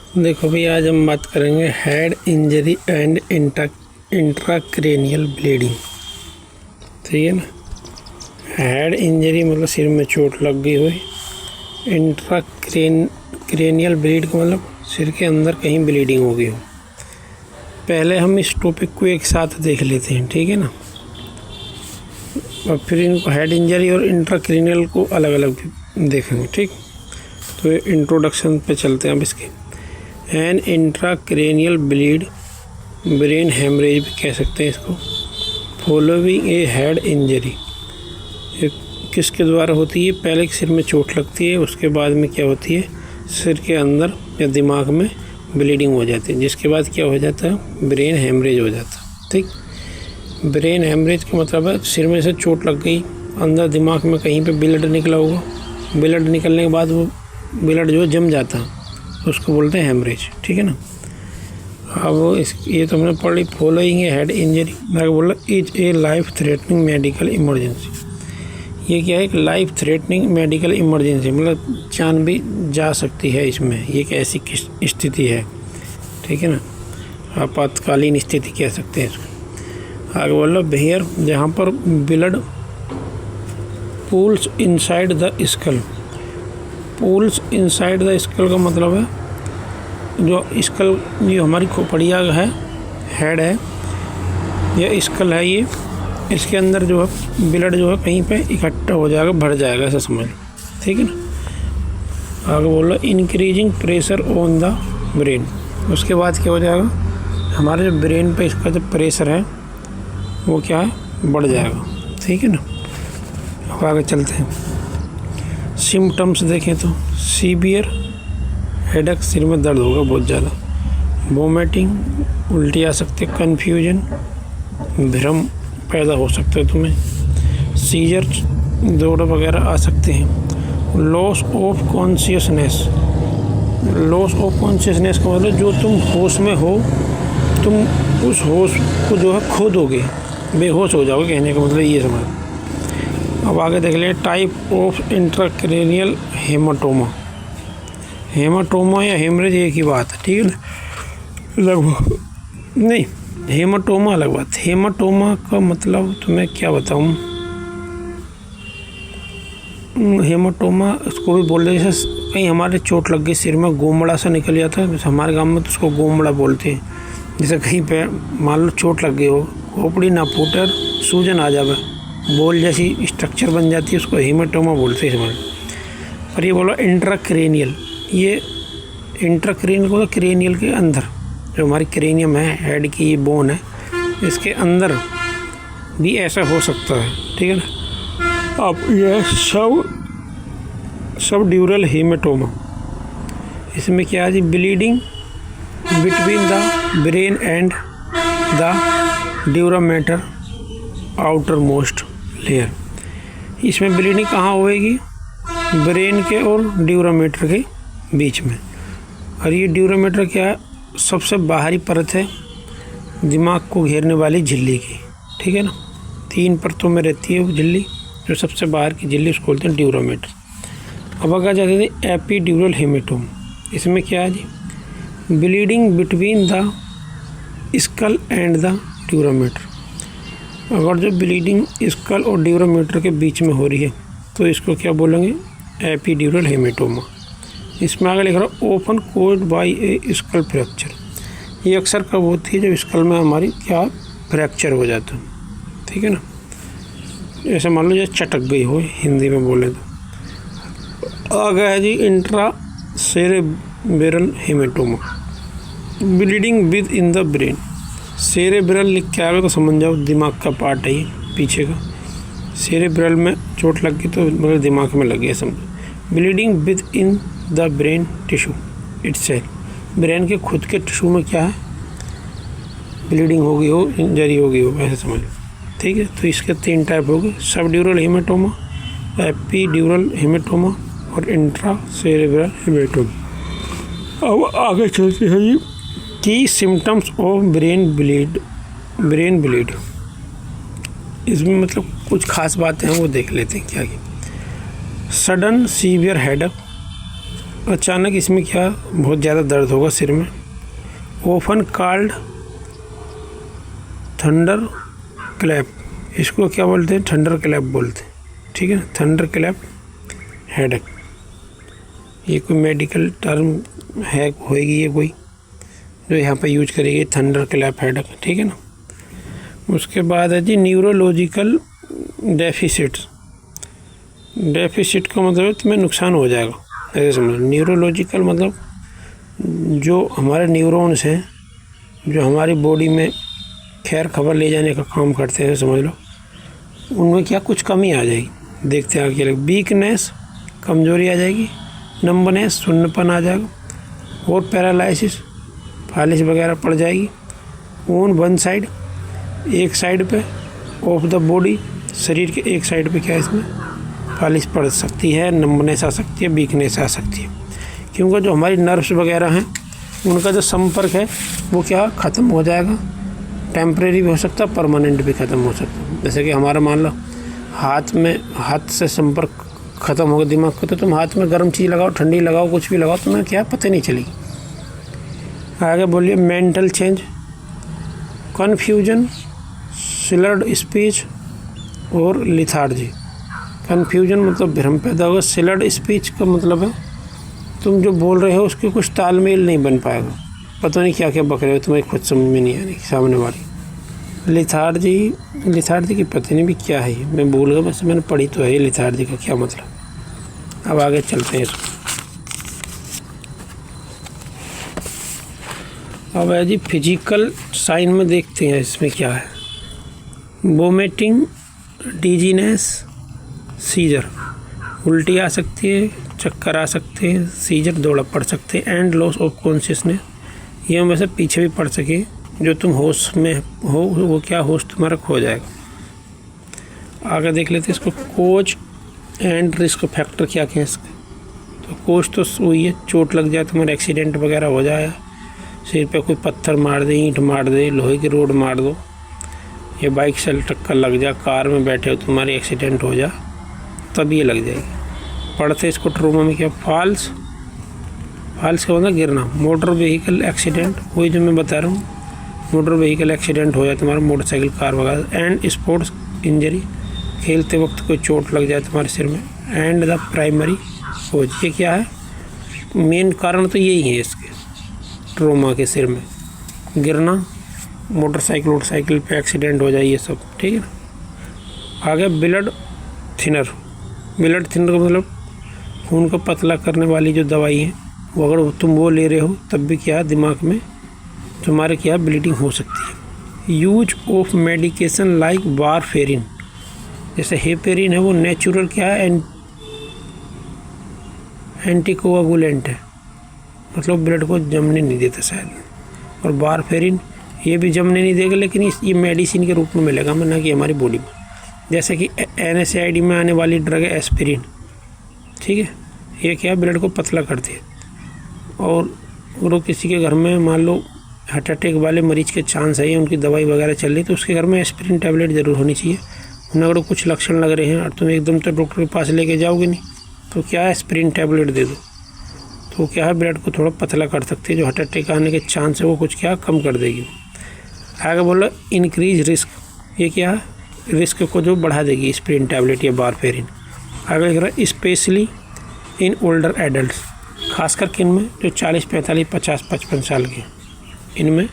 देखो भाई, आज हम बात करेंगे head injury and intracranial bleeding. ठीक है ना। हेड इंजरी मतलब सिर में चोट लग गई हुई। इंट्राक्रेनियल ब्लीड का मतलब सिर के अंदर कहीं ब्लीडिंग हो गई हो। पहले हम इस टॉपिक को एक साथ देख लेते हैं, ठीक है ना, और फिर इनको हेड इंजरी और इंट्राक्रेनियल को अलग अलग देखेंगे। ठीक, तो इंट्रोडक्शन पे चलते हैं अब इसके। An intracranial bleed, brain hemorrhage भी कह सकते हैं इसको, फॉलोइंग ए हेड इंजरी। किसके द्वारा होती है? पहले सिर में चोट लगती है, उसके बाद में क्या होती है, सिर के अंदर या दिमाग में ब्लीडिंग हो जाती है, जिसके बाद क्या हो जाता है, ब्रेन हेमरेज हो जाता है। ठीक, ब्रेन हेमरेज का मतलब है सिर में से चोट लग गई, अंदर दिमाग में कहीं पे ब्लड निकला होगा, ब्लड निकलने के बाद वो ब्लड जो जम जाता है उसको बोलते हैं हेमरेज। ठीक है ना। अब ये तो हमने पढ़ ली। फॉलोइंग ए हेड इंजरी, मैं बोला is a life threatening medical emergency. ये क्या है? एक लाइफ थ्रेटनिंग मेडिकल इमरजेंसी, मतलब जान भी जा सकती है इसमें। ये एक ऐसी स्थिति है, ठीक है ना, आपातकालीन स्थिति कह सकते हैं इसको। आगे बोला बेयर, जहाँ पर blood pools inside the skull. Pools inside the skull का मतलब है जो स्कल, जो हमारी खोपड़िया है, हेड है या स्कल है, ये इसके अंदर जो है ब्लड जो है कहीं पे इकट्ठा हो जाएगा, भर जाएगा, ऐसा समझ लो। ठीक है ना। आगे बोलो increasing pressure on the brain. उसके बाद क्या हो जाएगा, हमारे जो ब्रेन पे इसका जो प्रेशर है वो क्या है, बढ़ जाएगा। ठीक है ना। अब आगे चलते हैं। सिम्टम्स देखें तो सीवियर हेडेक, सिर में दर्द होगा बहुत ज़्यादा, वोमिटिंग, उल्टी आ सकती है, कन्फ्यूजन, भ्रम पैदा हो सकता है तुम्हें, सीजर, दौड़ वगैरह आ सकते हैं, loss of consciousness. Loss of consciousness का मतलब जो तुम होश में हो, तुम उस होश को जो है खो दोगे, बेहोश हो जाओगे, कहने का मतलब ये समझ। अब आगे देख लें type of intracranial haematoma. Haematoma या हेमरेज एक ही बात है, ठीक है ना, लगभग नहीं, हेमाटोमा अलग बात। हेमाटोमा का मतलब तुम्हें क्या बताऊँ, हेमाटोमा उसको भी बोल रहे, जैसे कहीं हमारे चोट लग गई, सिर में गोमड़ा सा निकल जाता है, हमारे गांव में तो उसको गोमड़ा बोलते हैं। जैसे कहीं पे मान लो चोट लग गई हो, खोपड़ी ना फूटे, सूजन आ जावे, बोल जैसी स्ट्रक्चर बन जाती है, उसको हेमाटोमा बोलते हैं समझ। और ये बोलो इंट्राक्रेनियल, ये इंट्राक्रेनियल को क्रेनियल के अंदर जो हमारी क्रेनियम है, हेड की ये बोन है, इसके अंदर भी ऐसा हो सकता है। ठीक है ना। अब यह सब ड्यूरल हेमाटोमा, इसमें क्या है जी, bleeding between the brain and the dura mater outermost layer. इसमें ब्लीडिंग कहाँ होएगी, ब्रेन के और ड्यूरामेटर के बीच में। और ये ड्यूरामेटर क्या है, सबसे बाहरी परत है दिमाग को घेरने वाली झिल्ली की। ठीक है ना। 3 परतों में रहती है वो झिल्ली, जो सबसे बाहर की झिल्ली उसको बोलते हैं ड्यूरामेटर। अब अगर जाते थे एपीड्यूरल हेमेटोम, इसमें क्या है जी, bleeding between the skull and the dura mater. अगर जो ब्लीडिंग स्कल और ड्यूरामेटर के बीच में हो रही है तो इसको क्या बोलेंगे, एपीड्यूरल हेमेटोमा। इसमें आगे लिख रहा ओपन कोड बाय ए स्कल फ्रैक्चर। ये अक्सर कब होती है, जब स्कल में हमारी क्या फ्रैक्चर हो जाता है। ठीक है ना। ऐसे मान लो जैसे चटक गई हो, हिंदी में बोले तो। आगे है जी intracerebral haematoma, bleeding within the brain. Cerebral लिख के आगे तो समझ जाओ दिमाग का पार्ट है ये पीछे का। सेरेब्रल में चोट लग गई तो मतलब दिमाग में लग गया समझो। Bleeding within the brain tissue itself, brain के खुद के टिश्यू में क्या है, ब्लीडिंग हो गई हो, इंजरी हो गई हो, ऐसे समझ लो। ठीक है। तो इसके 3 टाइप हो गए, सब ड्यूरल हेमेटोमा, एपीड्यूरल हेमेटोमा और इंट्रा सेरेब्रल हेमेटोमा। अब आगे चलते हैं जी की सिम्टम्स ऑफ ब्रेन ब्लीड। इसमें मतलब कुछ खास बातें हैं वो देख लेते हैं क्या की। सडन सीवियर हेडेक, अचानक इसमें क्या बहुत ज़्यादा दर्द होगा सिर में। ओफन कॉल्ड थंडर क्लैप, इसको क्या बोलते हैं? थंडर क्लैप बोलते हैं, ठीक है ना, थंडर क्लैप हेडेक। ये कोई मेडिकल टर्म है, होएगी ये कोई जो यहाँ पे यूज करेगी, थंडर क्लैप हेडेक, ठीक है ना। उसके बाद है जी न्यूरोलॉजिकल डेफिसिट्स। डेफिसिट का मतलब तुम्हें नुकसान हो जाएगा, ऐसे समझ लो। न्यूरोलॉजिकल मतलब जो हमारे न्यूरॉन्स हैं, जो हमारी बॉडी में खैर खबर ले जाने का काम करते हैं, समझ लो, उनमें क्या कुछ कमी आ जाएगी। देखते हैं आगे। वीकनेस, कमजोरी आ जाएगी। नंबरनेस, सुन्नपन आ जाएगा। और पैरालिसिस, फालिश वगैरह पड़ जाएगी। ऑन वन साइड, एक साइड पे ऑफ द बॉडी, शरीर के एक साइड पे क्या है इसमें फालिश पड़ सकती है, नंबरनेस आ सकती है, वीकनेस आ सकती है। क्योंकि जो हमारी नर्व्स वगैरह हैं उनका जो संपर्क है वो क्या ख़त्म हो जाएगा। टेम्परेरी भी हो सकता है, परमानेंट भी ख़त्म हो सकता है। जैसे कि हमारा मान लो हाथ से संपर्क ख़त्म होगा दिमाग का, तो तुम हाथ में गर्म चीज़ लगाओ, ठंडी लगाओ, कुछ भी लगाओ, तुम्हें क्या पता नहीं चलेगी। आगे बोलिए। Mental change, confusion, slurred speech और लिथार्जी। कन्फ्यूजन मतलब भ्रम पैदा होगा। स्लर्ड स्पीच का मतलब है तुम जो बोल रहे हो उसके कुछ तालमेल नहीं बन पाएगा, पता नहीं क्या क्या बक रहे हो, तुम्हें खुद समझ में नहीं आने की सामने वाली। लिथार्जी की पता नहीं भी क्या है, मैं भूल गया, बस मैंने पढ़ी तो है लिथार्जी का क्या मतलब। अब आगे चलते हैं इसको। अब है जी फिजिकल साइन में देखते हैं इसमें क्या है। वोमिटिंग, डिजीनेस, सीजर, उल्टी आ सकती है, चक्कर आ सकते हैं, सीजर दौड़ा पड़ सकते हैं, एंड लॉस ऑफ कॉन्शियसनेस, ये वैसे पीछे भी पड़ सके, जो तुम होश में हो वो क्या होश तुम्हारा खो जाएगा। आगे देख लेते हैं इसको। कोज एंड रिस्क फैक्टर क्या क्या है इसके। तो कोज तो वही है, चोट लग जाए, तुम्हारा एक्सीडेंट वगैरह हो जाए, सिर पे कोई पत्थर मार दे, ईंट मार दे, लोहे की रोड मार दो, या बाइक से टक्कर लग जाए, कार में बैठे हो तुम्हारी एक्सीडेंट हो जाए, तब ये लग जाएगी। पढ़ते इसको ट्रोमा में क्या। फॉल्स का मतलब गिरना। मोटर व्हीकल एक्सीडेंट, वही जो मैं बता रहा हूँ, मोटर व्हीकल एक्सीडेंट हो जाए तुम्हारा, मोटरसाइकिल कार वगैरह। एंड स्पोर्ट्स इंजरी, खेलते वक्त कोई चोट लग जाए तुम्हारे सिर में। एंड द प्राइमरी कोज, ये क्या है, मेन कारण तो यही है इसके ट्रोमा के, सिर में गिरना, मोटरसाइकिल पे एक्सीडेंट हो जाए, ये सब, ठीक है ना। आगे ब्लड थिनर का मतलब खून को पतला करने वाली जो दवाई है, वो अगर तुम वो ले रहे हो तब भी क्या दिमाग में तुम्हारे क्या ब्लीडिंग हो सकती है। Use of medication like warfarin, जैसे हेपेरिन है वो नेचुरल क्या है, एंटीकोआगुलेंट है, मतलब ब्लड को जमने नहीं देता शायद। और वारफेरिन ये भी जमने नहीं देगा, लेकिन ये मेडिसिन के रूप में मिलेगा हमें, ना कि हमारी बॉडी में। जैसे कि NSAID में आने वाली ड्रग है एस्पिरिन, ठीक है, ये क्या ब्लड को पतला करती है। और वो किसी के घर में मान लो हार्ट अटैक वाले मरीज के चांस है, उनकी दवाई वगैरह चल रही, तो उसके घर में एस्पिरिन टैबलेट ज़रूर होनी चाहिए। उन्हें अगर कुछ लक्षण लग रहे हैं और तुम एकदम तो डॉक्टर के पास लेके जाओगे नहीं, तो क्या है एस्पिरिन टैबलेट दे दो, तो क्या है ब्लड को थोड़ा पतला कर सकती है, जो हार्ट अटैक आने के चांस है वो कुछ क्या कम कर देगी। आगे बोलो इंक्रीज रिस्क, ये क्या है रिस्क को जो बढ़ा देगी एस्पिरिन टैबलेट या वारफेरिन। आगे लिख रहा है स्पेशली इन ओल्डर एडल्ट्स, खासकर किन में, जो 40, 45, 50, 55 साल के, इनमें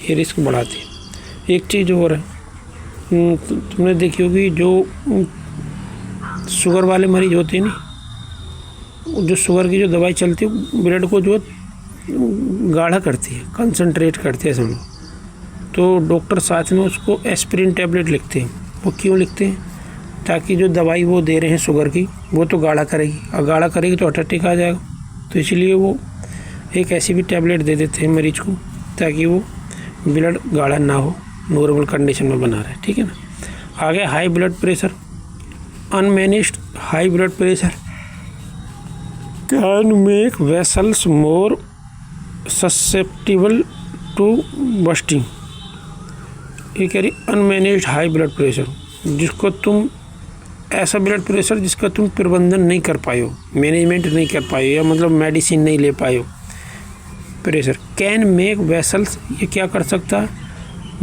ये रिस्क बढ़ाती है। एक चीज़ और है, तुमने देखी होगी जो शुगर वाले मरीज होते हैं ना, जो शुगर की जो दवाई चलती है ब्लड को जो गाढ़ा करती है, कंसंट्रेट करती है समझो, तो डॉक्टर साथ में उसको एस्पिरिन टैबलेट लिखते हैं। वो क्यों लिखते हैं, ताकि जो दवाई वो दे रहे हैं शुगर की वो तो गाढ़ा करेगी, और गाढ़ा करेगी तो हार्ट अटैक आ जाएगा, तो इसलिए वो एक ऐसी भी टैबलेट दे देते हैं मरीज को ताकि वो ब्लड गाढ़ा ना हो, नॉर्मल कंडीशन में बना रहे, ठीक है ना। आगे high blood pressure, unmanaged high blood pressure can make vessels more susceptible to bursting. ये कह रही अनमैनेज्ड हाई ब्लड प्रेशर, जिसको तुम ऐसा ब्लड प्रेशर जिसका तुम प्रबंधन नहीं कर पाए हो, मैनेजमेंट नहीं कर पाए हो, या मतलब मेडिसिन नहीं ले पाए हो। प्रेशर कैन मेक वेसल्स, ये क्या कर सकता है?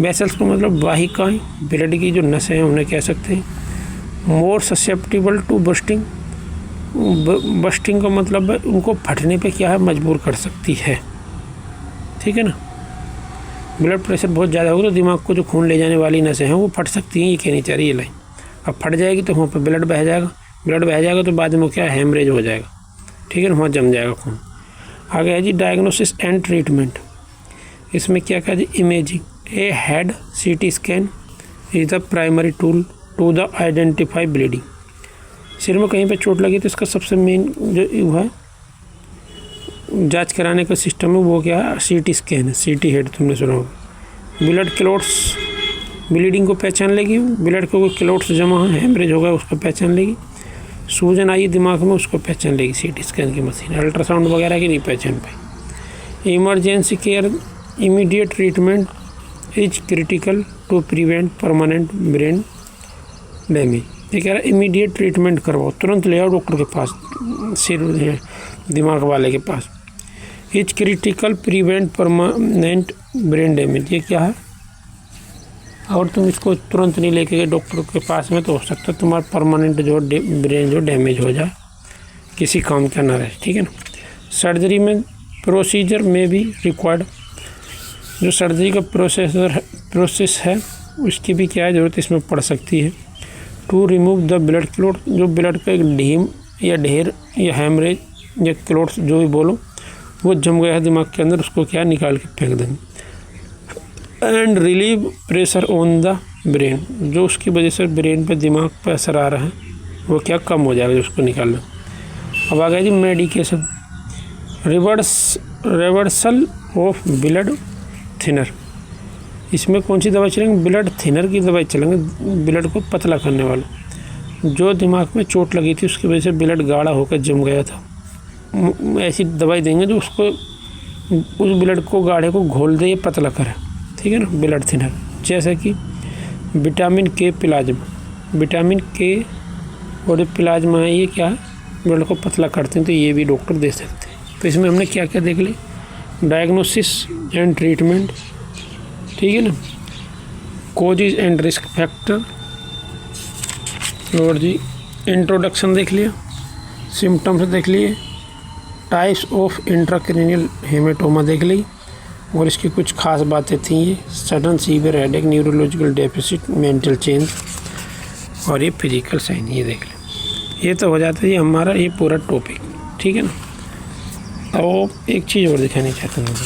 वेसल्स को मतलब वाहिकाएं, ब्लड की जो नसें हैं उन्हें कह सकते हैं। मोर ससेप्टिबल टू बस्टिंग, बस्टिंग का मतलब उनको फटने पे क्या है, मजबूर कर सकती है। ठीक है ना। ब्लड प्रेशर बहुत ज़्यादा होगा तो दिमाग को जो खून ले जाने वाली नसें हैं वो फट सकती हैं, ये कहनी चाह रही है लाइन। अब फट जाएगी तो वहाँ पर ब्लड बह जाएगा, ब्लड बह जाएगा तो बाद में क्या, हेमरेज हो जाएगा। ठीक है ना, वहाँ जम जाएगा खून। आगे है जी डायग्नोसिस एंड ट्रीटमेंट। इसमें क्या कहा जी, imaging. A head CT scan is the primary tool to the identify bleeding. सिर में कहीं पे चोट लगी तो इसका सबसे मेन जो है जांच कराने का सिस्टम है वो क्या है, CT स्कैन है। CT हेड तुमने सुना होगा। ब्लड क्लॉट्स, ब्लीडिंग को पहचान लेगी, ब्लड को कोई क्लॉट्स जमा है, हेमरेज होगा उसको पहचान लेगी। सूजन आई दिमाग में उसको पहचान लेगी CT स्कैन की मशीन। अल्ट्रासाउंड वगैरह की नहीं पहचान पाई। Emergency care, immediate treatment is critical to prevent permanent brain damage. ये कह रहा है इमीडिएट ट्रीटमेंट करवाओ, तुरंत ले आओ डॉक्टर के पास, सिर दिमाग वाले के पास। Is critical prevent permanent brain damage, ये क्या है? और तुम इसको तुरंत नहीं लेके गए डॉक्टर के पास में तो हो सकता है तुम्हारा परमानेंट जो ब्रेन जो डैमेज हो जाए, किसी काम का ना रहे। ठीक है ना। सर्जरी में प्रोसीजर में भी रिक्वायर्ड, जो सर्जरी का प्रोसेस है उसकी भी क्या है ज़रूरत इसमें पड़ सकती है। To remove the blood clot, जो ब्लड का एक ढीम या ढेर या हेमरेज या क्लॉट्स जो भी बोलो वो जम गया है दिमाग के अंदर, उसको क्या निकाल के फेंक देंगे। And relieve pressure on the brain, जो उसकी वजह से ब्रेन पे दिमाग पे असर आ रहा है वो क्या कम हो जाएगा, उसको निकाल लो। अब आ गया जी medication. Reversal of blood thinner, इसमें कौन सी दवाई चलेंगे? ब्लड थिनर की दवाई चलेंगे, ब्लड को पतला करने वाला। जो दिमाग में चोट लगी थी उसकी वजह से ब्लड गाढ़ा होकर जम गया था, ऐसी दवाई देंगे जो उसको उस ब्लड को गाढ़े को घोल दे, पतला करे। ठीक है ना, ब्लड थिनर। जैसे कि विटामिन के प्लाज्मा, विटामिन के और प्लाज्मा है, ये क्या है, ब्लड को पतला करते हैं, तो ये भी डॉक्टर दे सकते हैं। तो इसमें हमने क्या क्या देख ली, डायग्नोसिस एंड ट्रीटमेंट, ठीक है ना, कोजेज एंड रिस्क फैक्टर, और जी इंट्रोडक्शन देख लिया, सिम्टम्स देख लिए, टाइप्स ऑफ इंट्राक्रैनियल हेमेटोमा देख ली, और इसकी कुछ खास बातें थी, ये sudden severe headache, neurological deficit, mental change, और ये फिजिकल साइन, ये देख लें। ये तो हो जाता है ये हमारा ये पूरा टॉपिक। ठीक है ना। अब एक चीज़ और दिखानी चाहता हूँ,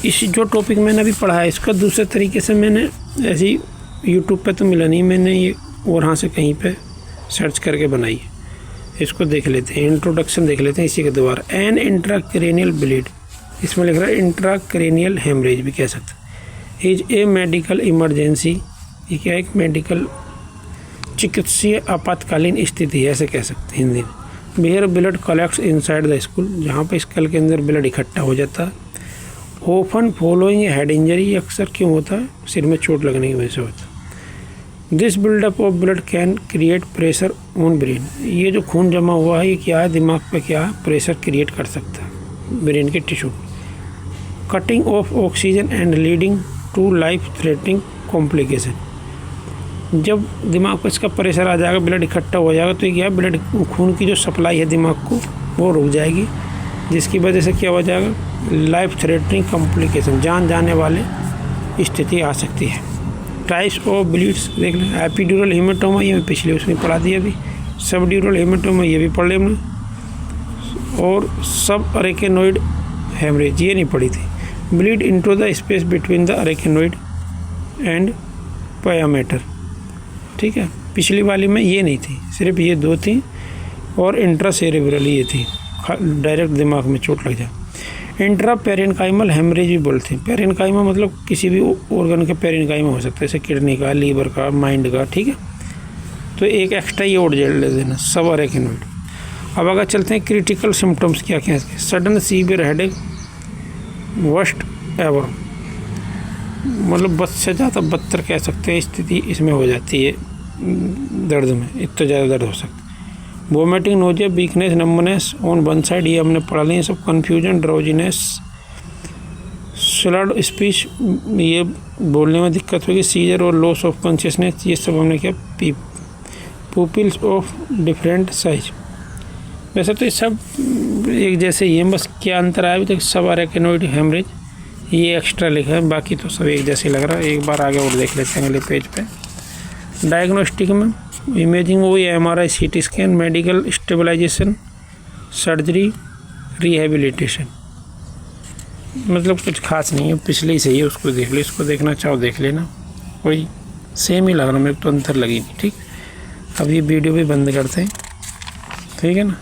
इस जो टॉपिक मैंने अभी पढ़ा है इसका दूसरे तरीके से मैंने ऐसी यूट्यूब पे तो मिला नहीं, मैंने ये और यहाँ से कहीं पे सर्च करके बनाई है। इसको देख लेते हैं, इंट्रोडक्शन देख लेते हैं इसी के द्वारा। एन इंट्राक्रैनियल ब्लीड, इसमें लिख रहा है इंट्राक्रैनियल हेमरेज भी कह सकते हैं। इज ए मेडिकल इमरजेंसी, ये क्या एक मेडिकल चिकित्सीय आपातकालीन स्थिति है, ऐसे कह सकते हैं हिंदी में। Where blood collects inside the skull, जहाँ पर स्कल के अंदर ब्लड इकट्ठा हो जाता है। ओफन फॉलोइंग हेड इंजरी, अक्सर क्यों होता है, सिर में चोट लगने की वजह से होता है। This buildup of blood can create pressure on brain, ये जो खून जमा हुआ है ये क्या है, दिमाग पे क्या है, प्रेशर क्रिएट कर सकता है ब्रेन के tissue. Cutting off oxygen and leading to life threatening complication, जब दिमाग पर इसका प्रेशर आ जाएगा, ब्लड इकट्ठा हो जाएगा, तो ये क्या, ब्लड खून की जो सप्लाई है दिमाग को वो रुक जाएगी, जिसकी वजह से क्या हो जाएगा, लाइफ थ्रेटनिंग कॉम्प्लिकेशन, जान जाने वाले स्थिति आ सकती है। टाइप्स ऑफ ब्लीड्स देख लें, एपिड्यूरल हेमेटोमा, ये पिछले उसमें पढ़ा दिया अभी। सब ड्यूरल हेमेटोमा ये भी पढ़ लें हमने, और सब अरेकेनोइड हेमरेज ये नहीं पढ़ी थी। Bleed into the space between the arachnoid and pia mater, ठीक है, पिछली वाली में ये नहीं थी, सिर्फ ये दो थी, और इंट्रासेरेब्रल ये थी, डायरेक्ट दिमाग में चोट लग जाए। इंट्रा पेरेनकाइमल हेमरेज भी बोलते हैं। पेरेनकाइमा मतलब किसी भी ऑर्गन के पेरेनकाइमा हो सकता है, जैसे किडनी का, लीवर का, माइंड का, ठीक है। तो एक एक्स्ट्रा ये और जेल ले देना, सब अरेकेनोइड। अब अगर चलते हैं क्रिटिकल सिम्टम्स क्या क्या है। Sudden severe headache, worst ever, मतलब बद से ज़्यादा बदतर कह सकते हैं स्थिति इसमें हो जाती है दर्द में, इतना ज़्यादा दर्द हो सकता है। Vomiting, nausea, weakness, numbness on one side, ये हमने पढ़ा लिया सब। कन्फ्यूजन, ड्राउजीनेस, स्लर्ड स्पीच, ये बोलने में दिक्कत होगी। सीजर और लॉस ऑफ कॉन्शियसनेस, ये सब हमने क्या। पुपिल्स ऑफ डिफरेंट साइज, वैसे तो ये सब एक जैसे ही हैं, बस क्या अंतर आया अभी तक। सब अरेकेनोइड हेमरेज, ये एक्स्ट्रा लिखा है, बाकी तो सब एक जैसे लग रहा है। एक बार आगे और देख लेते हैं अगले पेज पे। डायग्नोस्टिक में इमेजिंग, वो MRI, CT scan, medical stabilization, surgery, rehabilitation, मतलब कुछ खास नहीं है, पिछले ही सही है, उसको देख लो। इसको देखना चाहो देख लेना, वही सेम ही लग रहा, मेरे को तो अंतर लगी नहीं। ठीक, अब ये वीडियो भी बंद करते हैं, ठीक है ना।